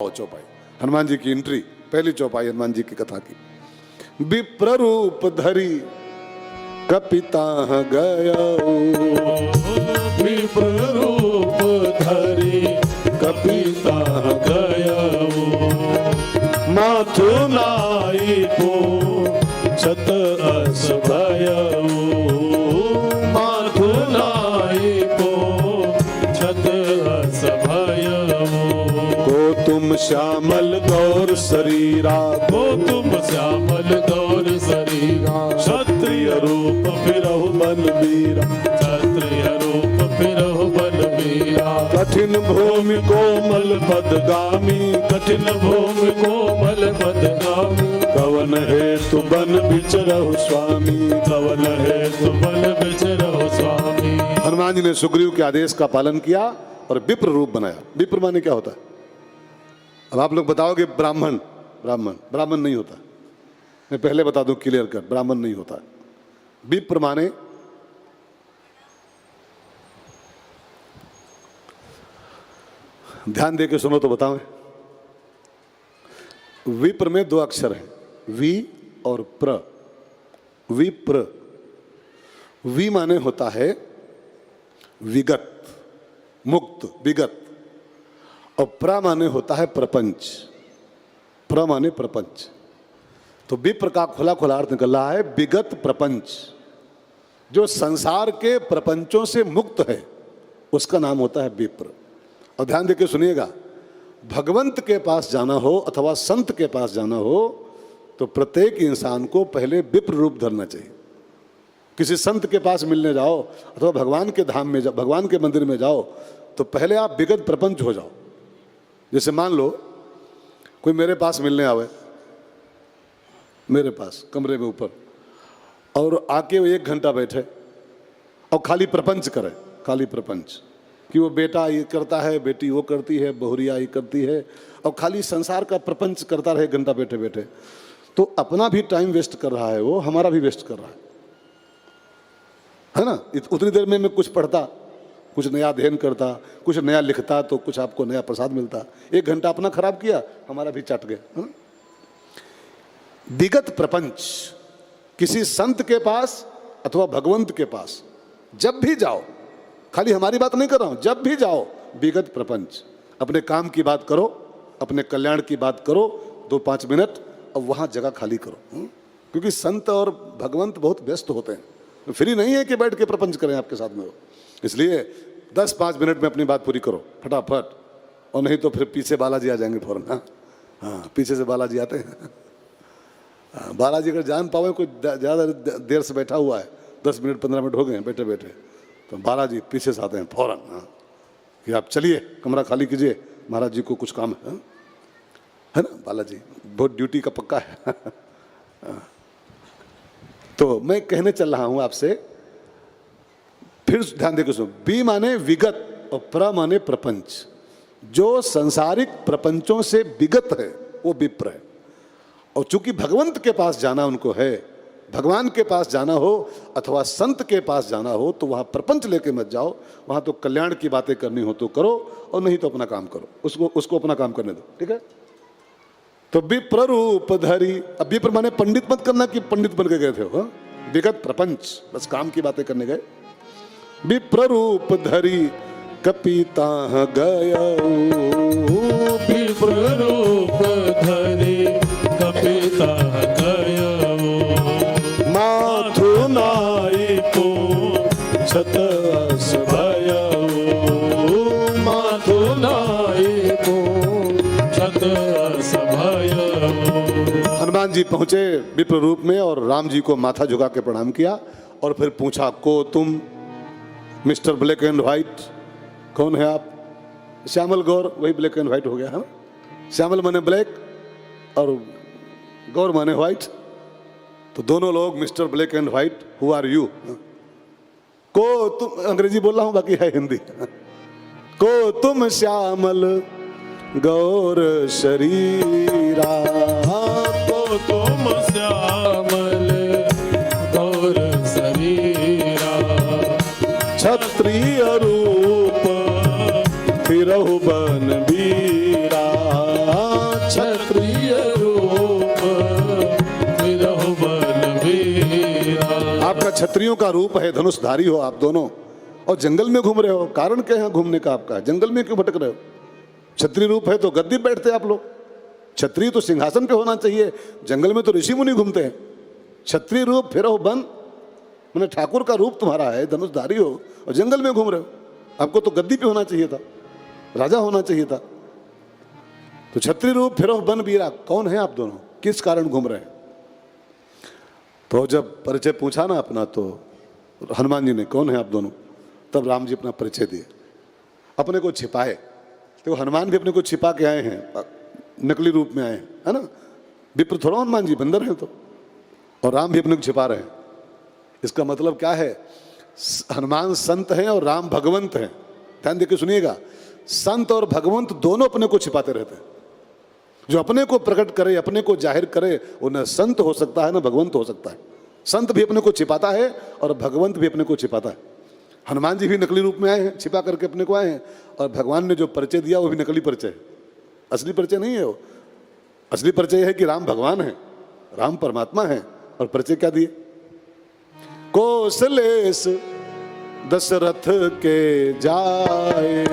चौपाई हनुमान जी की एंट्री, पहली चौपाई हनुमान जी की कथा की। विप्र रूप धरी कपिताह गया, विप्र रूप धरी कपिताह गया, माथु नाई को छत अस भयऊ, माथु नाई को छत अस भयऊ। को तुम श्यामल गौर शरीरा, को तुम श्यामल गौर शरीरा, क्षत्रिय रूप फिरहु बलबीरा, क्षत्रिय रूप फिरहु बलबीरा। कठिन भूमि कोमल पदगामी, कठिन भूमि कोमल पदगामी, कवन हेतु बन विचरहु स्वामी, कवन हेतु बन विचरहु स्वामी। हनुमान जी ने सुग्रीव के आदेश का पालन किया और विप्र रूप बनाया। विप्र माने क्या होता है? अब आप लोग बताओगे ब्राह्मण, ब्राह्मण ब्राह्मण नहीं होता। मैं पहले बता दूं क्लियर कट, ब्राह्मण नहीं होता। विप्र माने ध्यान दे के सुनो तो बताओ। विप्र में दो अक्षर हैं, वी और प्र। विप्र, वी माने होता है विगत, मुक्त, विगत, और प्र माने होता है प्रपंच। प्र माने प्रपंच। तो विप्र का खुला खुला अर्थ निकल रहा है विगत प्रपंच। जो संसार के प्रपंचों से मुक्त है उसका नाम होता है विप्र। और ध्यान देके सुनिएगा, भगवंत के पास जाना हो अथवा संत के पास जाना हो तो प्रत्येक इंसान को पहले विप्र रूप धरना चाहिए। किसी संत के पास मिलने जाओ अथवा भगवान के धाम में जाओ, भगवान के मंदिर में जाओ, तो पहले आप विगत प्रपंच हो जाओ। जैसे मान लो कोई मेरे पास मिलने आवे, मेरे पास कमरे में ऊपर, और आके वो 1 घंटा बैठे और खाली प्रपंच करे, खाली प्रपंच कि वो बेटा ये करता है, बेटी वो करती है, बहुरिया ये करती है, और खाली संसार का प्रपंच करता रहे घंटा बैठे बैठे, तो अपना भी टाइम वेस्ट कर रहा है, वो हमारा भी वेस्ट कर रहा है ना। उतनी देर में मैं कुछ पढ़ता, कुछ नया अध्ययन करता, कुछ नया लिखता, तो कुछ आपको नया प्रसाद मिलता। 1 घंटा अपना खराब किया, हमारा भी चट गया। विगत प्रपंच, किसी संत के पास अथवा भगवंत के पास जब भी जाओ, खाली हमारी बात नहीं कर रहा हूं, जब भी जाओ विगत प्रपंच। अपने काम की बात करो, अपने कल्याण की बात करो 2-5 मिनट, और वहां जगह खाली करो। क्योंकि संत और भगवंत बहुत व्यस्त होते हैं, फ्री नहीं है कि बैठ के प्रपंच करें आपके साथ में वो। इसलिए 10-5 मिनट में अपनी बात पूरी करो फटाफट, और नहीं तो फिर पीछे बालाजी आ जाएंगे फौरन। हाँ, पीछे से बालाजी आते हैं। बालाजी अगर जान पावे कोई ज़्यादा देर से बैठा हुआ है, 10 मिनट 15 मिनट हो गए बैठे बैठे, तो बालाजी पीछे से आते हैं फौरन कि आप चलिए कमरा खाली कीजिए, महाराज जी को कुछ काम है ना। बालाजी बहुत ड्यूटी का पक्का है। तो मैं कहने चल रहा हूं आपसे, फिर ध्यान देकर सुनो। बी माने विगत और प्र माने प्रपंच। जो संसारिक प्रपंचों से विगत है वो विप्र है। और चूंकि भगवंत के पास जाना उनको है, भगवान के पास जाना हो अथवा संत के पास जाना हो, तो वहां प्रपंच लेके मत जाओ। वहां तो कल्याण की बातें करनी हो तो करो, और नहीं तो अपना काम करो, उसको अपना काम करने दो, ठीक है। तो विप्र रूप धरी, अब विप्र माने पंडित मत करना कि पंडित बन के गए थे हो, विगत प्रपंच, बस काम की बातें करने गए। विप्र रूप धरी कपिताह गया, विप्र रूप धरी कपिताह गया, माथु नाई को छत अस भयऊ, माथु नाई को छत अस भयऊ। हनुमान जी पहुंचे विप्र रूप में और राम जी को माथा झुका के प्रणाम किया, और फिर पूछा, को तुम मिस्टर ब्लैक एंड व्हाइट, कौन है आप? श्यामल गौर, वही ब्लैक एंड व्हाइट हो गया है। श्यामल माने ब्लैक और गौर माने व्हाइट, तो दोनों लोग mister black and white, who are you? को तुम, अंग्रेजी बोल रहा हूं बाकी है हिंदी। को तुम श्यामल गौर शरीरा, को तुम श्यामल गौर शरीरा, क्षत्रिय रूप फिरहु बन बीरा, क्षत्रियों का रूप है, धनुषधारी हो आप दोनों, और जंगल में घूम रहे हो। कारण क्या है घूमने का आपका? जंगल में क्यों भटक रहे हो? क्षत्रिय रूप है तो गद्दी पे बैठते आप लोग, क्षत्रिय तो सिंहासन पे होना चाहिए। जंगल में तो ऋषि मुनि घूमते हैं। क्षत्रिय रूप फिर हो बन, मैंने ठाकुर का रूप तुम्हारा है, धनुषधारी हो और जंगल में घूम रहे हो। आपको तो गद्दी पे होना चाहिए था, राजा होना चाहिए था। तो क्षत्रिय रूप फिर हो बन वीरा, कौन है आप दोनों, किस कारण घूम रहे हैं? तो जब परिचय पूछा ना अपना, तो हनुमान जी ने कौन है आप दोनों, तब राम जी अपना परिचय दिए, अपने को छिपाए। तो हनुमान भी अपने को छिपा के आए हैं, नकली रूप में आए हैं, है ना। विप्र थोड़ा हनुमान जी, बंदर हैं तो, और राम भी अपने को छिपा रहे हैं। इसका मतलब क्या है? हनुमान संत हैं और राम भगवंत हैं। ध्यान देकर सुनिएगा, संत और भगवंत दोनों अपने को छिपाते रहते हैं। जो अपने को प्रकट करे, अपने को जाहिर करे, वो न संत हो सकता है न भगवंत हो सकता है। संत भी अपने को छिपाता है और भगवंत भी अपने को छिपाता है। हनुमान जी भी नकली रूप में आए हैं, छिपा करके अपने को आए हैं, और भगवान ने जो परिचय दिया वो भी नकली परिचय है, असली परिचय नहीं है वो। असली परिचय है कि राम भगवान है, राम परमात्मा है। और परिचय क्या दिए? कौशलेश दशरथ के जाए,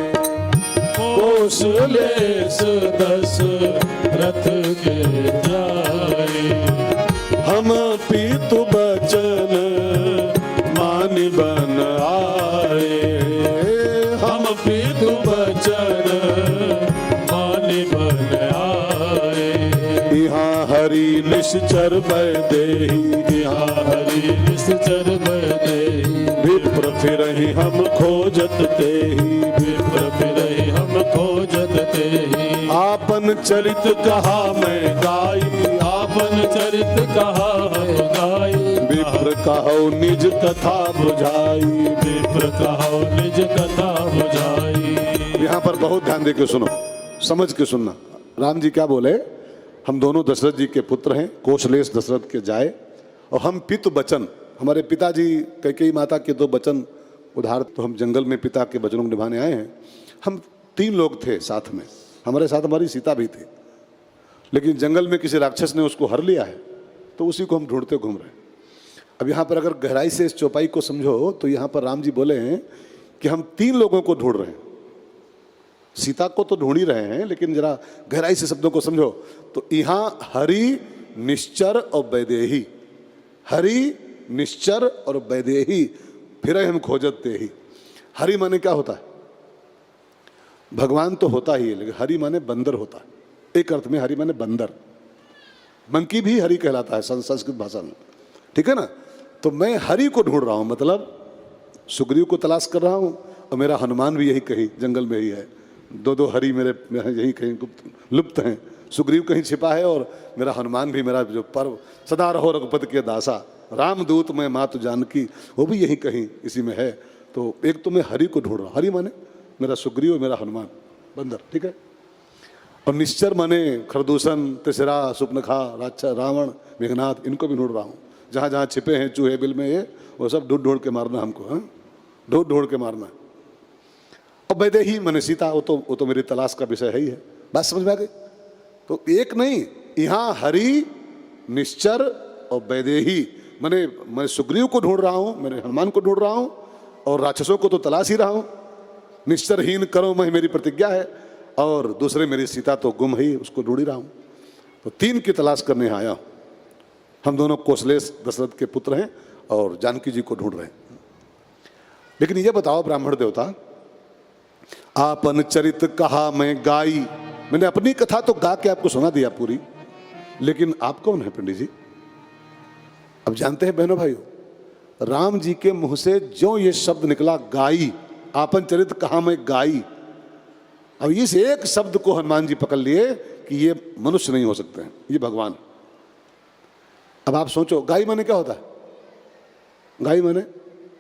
कौशलेश दशरथ के जाए, हम पीतु बचन मानि बन आए। हम पीतु बचन मानि बन आए। यहाँ हरि निश्चर बैदेही, यहाँ हरि निश्चर बैदेही, विप्र फिरहि हम खोजत तेही। विप्र फिरहि हम खोजत तेही। आपन चरित कहा मैं गाई, आपन चरित कहा हम गाई, विप्र कहो निज कथा बुझाई। विप्र कहो निज कथा बुझाई। यहाँ पर बहुत ध्यान दे के सुनो, समझ के सुनना। राम जी क्या बोले? हम दोनों दशरथ जी के पुत्र हैं, कौशलेश दशरथ के जाए, और हम पितु बचन, हमारे पिताजी कैकेयी माता के दो वचन उधार, तो हम जंगल में पिता के वचनों को निभाने आए हैं। हम 3 लोग थे साथ में, हमारे साथ हमारी सीता भी थी, लेकिन जंगल में किसी राक्षस ने उसको हर लिया है, तो उसी को हम ढूंढते घूम रहे हैं। अब यहाँ पर अगर गहराई से इस चौपाई को समझो, तो यहाँ पर राम जी बोले हैं कि हम 3 लोगों को ढूंढ रहे हैं। सीता को तो ढूंढ ही रहे हैं, लेकिन जरा गहराई से शब्दों को समझो। तो यहाँ हरि, निश्चर और वैदेही, हरि, निश्चर और वैदेही, फिर हम खोजत तेही। हरि माने क्या होता है? भगवान तो होता ही है, लेकिन हरि माने बंदर होता है। एक अर्थ में हरि माने बंदर, मंकी भी हरि कहलाता है संस्कृत भाषा में, ठीक है ना। तो मैं हरि को ढूंढ रहा हूं, मतलब सुग्रीव को तलाश कर रहा हूं, और मेरा हनुमान भी यही कहीं जंगल में ही है। दो हरि मेरे यही कहीं लुप्त हैं। सुग्रीव कहीं छिपा है, और मेरा हनुमान भी, मेरा जो पर्व सदा रहो रघुपति के दासा, रामदूत मैं मातु जानकी, वो भी यही कहीं इसी में है। तो एक तो मैं हरि को ढूंढ रहा हूँ, हरि माने मेरा सुग्रीव, मेरा हनुमान, बंदर, ठीक है। और निश्चर माने खरदूषण, तिसरा, सुपनखा, रावण, मेघनाथ, इनको भी ढूंढ रहा हूँ। जहाँ जहाँ छिपे हैं चूहे बिल में, ये वो सब ढूंढ ढूंढ के मारना हमको, हाँ, ढूंढ ढूंढ के मारना। और वैदेही माने सीता, वो तो मेरी तलाश का विषय है ही है। बात समझ में आ गई? तो एक नहीं, यहाँ हरि, निश्चर और वैदेही, मैं सुग्रीव को ढूंढ रहा हूँ, मैंने हनुमान को ढूंढ रहा हूँ, और राक्षसों को तो तलाश ही रहा हूँ। निश्चरहीन करो मैं, मेरी प्रतिज्ञा है, और दूसरे मेरी सीता तो गुम है, उसको ढूंढ ही रहा हूँ। तो 3 की तलाश करने आया हूँ। हम दोनों कौशलेश दशरथ के पुत्र हैं और जानकी जी को ढूंढ रहे हैं। लेकिन ये बताओ ब्राह्मण देवता, आपन चरित कहा मैं गाई, मैंने अपनी कथा तो गा के आपको सुना दिया पूरी, लेकिन आप कौन है पंडित जी? अब जानते हैं बहनों भाइयों, राम जी के मुंह से जो ये शब्द निकला गाई, आपन चरित कहा मैं गाई, अब इस एक शब्द को हनुमान जी पकड़ लिए कि ये मनुष्य नहीं हो सकते हैं, ये भगवान। अब आप सोचो, गाई माने क्या होता है? गाई माने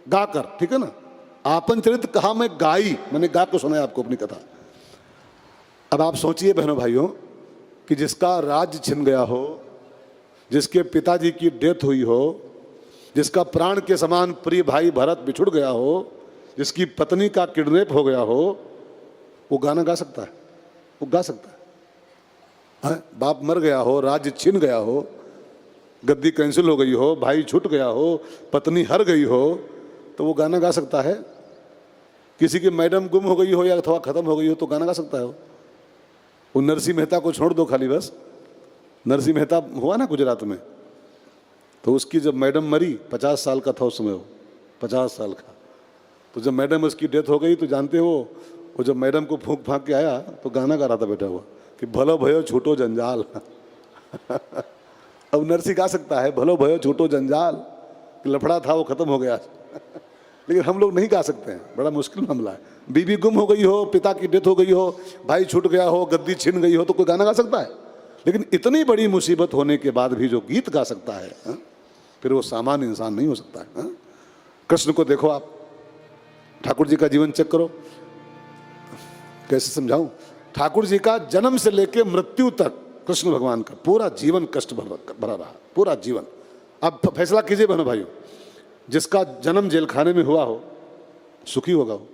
गाकर, ठीक है ना। आपन चरित कहा मैं गाई, मैंने गा को सुनाया आपको अपनी कथा। अब आप सोचिए बहनों भाइयों कि जिसका राज्य छिन गया हो, जिसके पिताजी की डेथ हुई हो, जिसका प्राण के समान प्रिय भाई भरत बिछुड़ गया हो, जिसकी पत्नी का किडनैप हो गया हो, वो गाना गा सकता है? वो गा सकता है? बाप मर गया हो, राज्य छिन गया हो, गद्दी कैंसिल हो गई हो, भाई छूट गया हो, पत्नी हर गई हो, तो वो गाना गा सकता है। किसी की मैडम गुम हो गई हो या अथवा खत्म हो गई हो तो गाना गा सकता है वो नरसिंह मेहता को छोड़ दो खाली, बस नरसिंह मेहता हुआ ना गुजरात में, तो उसकी जब मैडम मरी 50 साल का था उस समय, वो 50 साल का, तो जब मैडम उसकी डेथ हो गई तो जानते हो वो जब मैडम को फूंक फांक के आया तो गाना गा रहा था बैठा हुआ कि भलो भयो छूटो जंजाल। अब नरसिंह गा सकता है भलो भयो छूटो जंजाल, कि लफड़ा था वो खत्म हो गया। लेकिन हम लोग नहीं गा सकते हैं, बड़ा मुश्किल मामला है। बीवी गुम हो गई हो, पिता की डेथ हो गई हो, भाई छूट गया हो, गद्दी छिन गई हो, तो कोई गाना गा सकता है। लेकिन इतनी बड़ी मुसीबत होने के बाद भी जो गीत गा सकता है, फिर वो सामान्य इंसान नहीं हो सकता है। कृष्ण को देखो आप, ठाकुर जी का जीवन चेक करो, कैसे समझाऊं। ठाकुर जी का जन्म से लेकर मृत्यु तक कृष्ण भगवान का पूरा जीवन कष्ट भरा रहा, पूरा जीवन। अब फैसला कीजिए बहनों भाइयों, जिसका जन्म जेल खाने में हुआ हो सुखी होगा वो,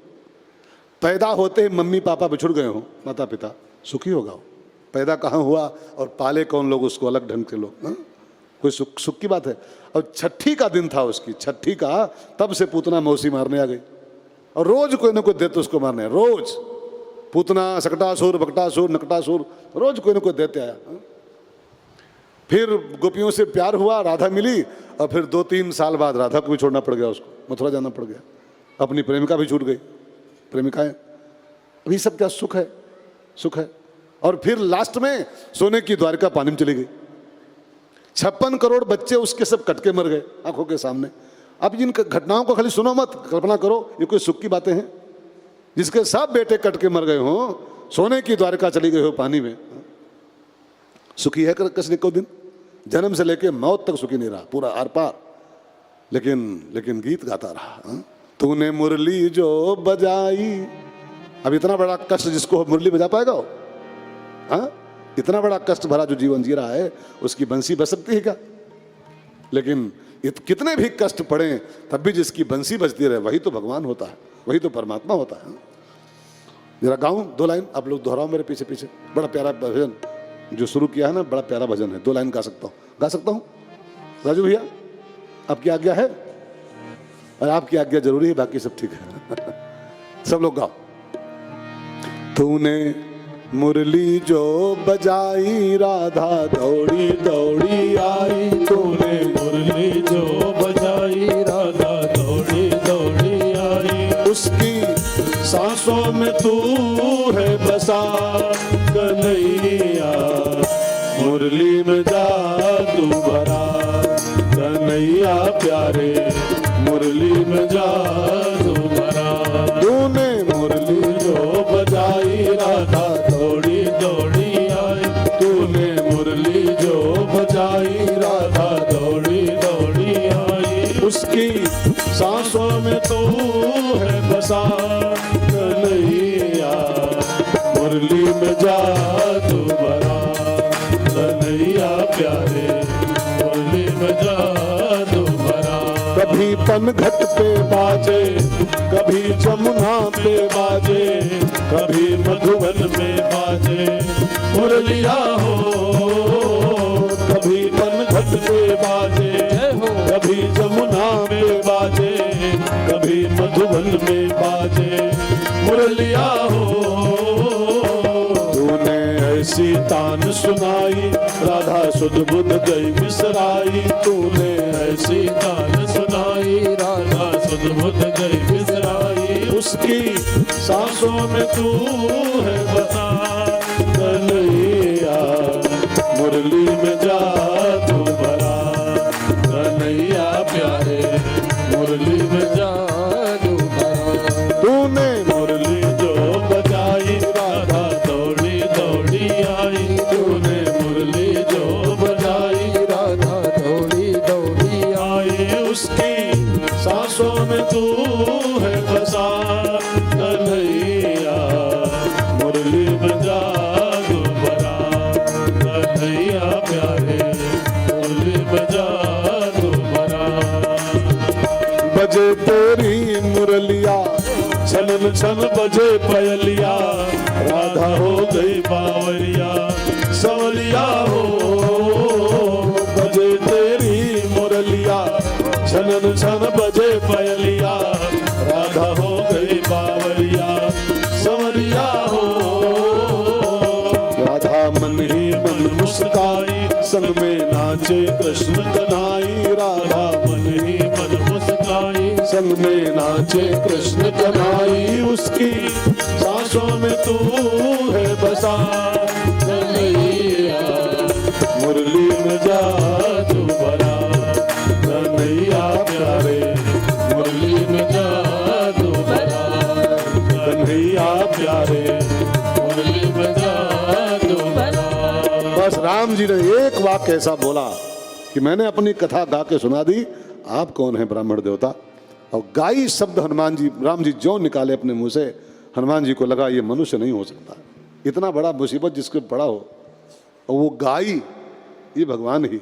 पैदा होते ही मम्मी पापा बिछुड़ गए हो, माता पिता, सुखी होगा वो। पैदा कहाँ हुआ और पाले कौन लोग उसको, अलग ढंग के लोग, कोई सुख की बात है। और छठी का दिन था उसकी, छठी का, तब से पूतना मौसी मारने आ गई, और रोज कोई ना कोई देते उसको मारने, रोज पूतना, सकटासुर, बकटासुर, नकटासुर, रोज कोई ना कोई देते आया। फिर गोपियों से प्यार हुआ, राधा मिली, और फिर 2-3 साल बाद राधा को भी छोड़ना पड़ गया उसको, मथुरा जाना पड़ गया, अपनी प्रेमिका भी छूट गई, प्रेमिकाएं। अभी सब क्या सुख है, सुख है। और फिर लास्ट में सोने की द्वारिका पानी में चली गई, 56 करोड़ बच्चे उसके सब कटके मर गए आंखों के सामने। अब जिन घटनाओं को खाली सुनो मत, कल्पना करो, ये कोई सुख की बातें हैं। जिसके सब बेटे कटके मर गए हो, सोने की द्वारिका चली गई हो पानी में, सुखी है कृष्ण को दिन? जन्म से लेके मौत तक सुखी नहीं रहा, पूरा आर पार। लेकिन गीत गाता रहा। तूने मुरली जो बजाई, अब इतना बड़ा कष्ट जिसको मुरली बजा पाएगा वो? हाँ, इतना बड़ा कष्ट भरा जो जीवन जी रहा है, उसकी बंसी बज सकती है क्या? लेकिन कितने भी कष्ट पड़े तब भी जिसकी बंसी बजती रहे, वही तो भगवान होता है, वही तो परमात्मा होता है। जरा गाऊं 2 लाइन, आप लोग दोहराओ मेरे पीछे पीछे। बड़ा प्यारा भजन जो शुरू किया है ना, बड़ा प्यारा भजन है। 2 लाइन गा सकता हूँ राजू भैया, आपकी आज्ञा है? और आपकी आज्ञा जरूरी है, बाकी सब ठीक है। सब लोग गाओ। तूने मुरली जो बजाई, राधा दौड़ी दौड़ी आई, तूने मुरली जो बजाई, राधा दौड़ी दौड़ी आई। उसकी सांसों में तू है बसा कन्हैया, मुरली में जादू भरा कन्हैया प्यारे, मुरली में जादू भरा। तूने मुरली जो बजाई, राधा दौड़ी दौड़ी आई, तूने मुरली जो बजाई, राधा दौड़ी दौड़ी आई। उसकी सांसों में तू है बसा कन्हैया, मुरली में जादू भरा कन्हैया प्यारे, मुरली में जादू भरा। कभी पनघट पे बाजे, कभी जमुना पे बाजे, कभी मधुबन में बाजे मुरलिया हो। कभी पनघट पे बाजे, कभी जमुना में बाजे, कभी मधुबन में बाजे मुरलिया हो। तूने ऐसी तान सुनाई, राधा सुध बुध गई बिसराई। तूने ऐसी तान सुनाई, राधा सुध बुध गई बिसराई। उसकी सांसों में तू है बसा कन्हैया, मुरली में जादू भरा कन्हैया प्यारे, मुरली में जादू भरा। तूने मुरली जो बजाई, राधा दौड़ी दौड़ी आई। तूने मुरली जो बजाई, राधा दौड़ी दौड़ी आई। उसकी सांसों में तू है बसा कन्हैया, मुरली में जादू भरा कन्हैया प्यारे, मुरली में जादू भरा। बजे तेरी मुरलिया, छनन छन बजे पयलिया, राधा हो गई बावरिया सवलिया हो। बजे तेरी मन ही मन मुस्काई, संग में नाचे कृष्ण कन्हाई। राधा मन ही मन मुस्काई, संग में नाचे कृष्ण कन्हाई। उसकी सांसों में तू है बसा कन्हैया, मुरली में जादू भरा कन्हैया प्यारे, मुरली में जादू भरा कन्हैया प्यारे, मुरली में जादू भरा। बस राम जी ने एक वाक्य ऐसा बोला कि मैंने अपनी कथा गा के सुना दी। आप कौन हैं ब्राह्मण देवता? और गाई शब्द हनुमान जी, राम जी जो निकाले अपने मुंह से, हनुमान जी को लगा ये मनुष्य नहीं हो सकता, इतना बड़ा मुसीबत जिसके पड़ा हो और वो गाई, ये भगवान ही।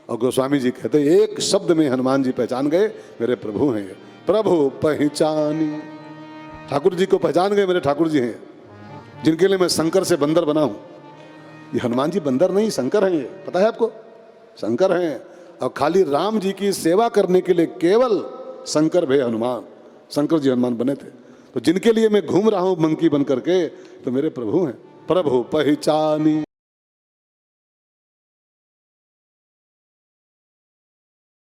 और गोस्वामी जी कहते एक शब्द में हनुमान जी पहचान गए मेरे प्रभु हैं ये। प्रभु पहचानी, ठाकुर जी को पहचान गए मेरे ठाकुर जी हैं, जिनके लिए मैं शंकर से बंदर बना हूं। ये हनुमान जी बंदर नहीं शंकर हैं, ये पता है आपको, शंकर हैं। और खाली राम जी की सेवा करने के लिए केवल शंकर भे हनुमान, शंकर जी हनुमान बने थे। तो जिनके लिए मैं घूम रहा हूं मंकी बन करके, तो मेरे प्रभु हैं। प्रभु पहचानी।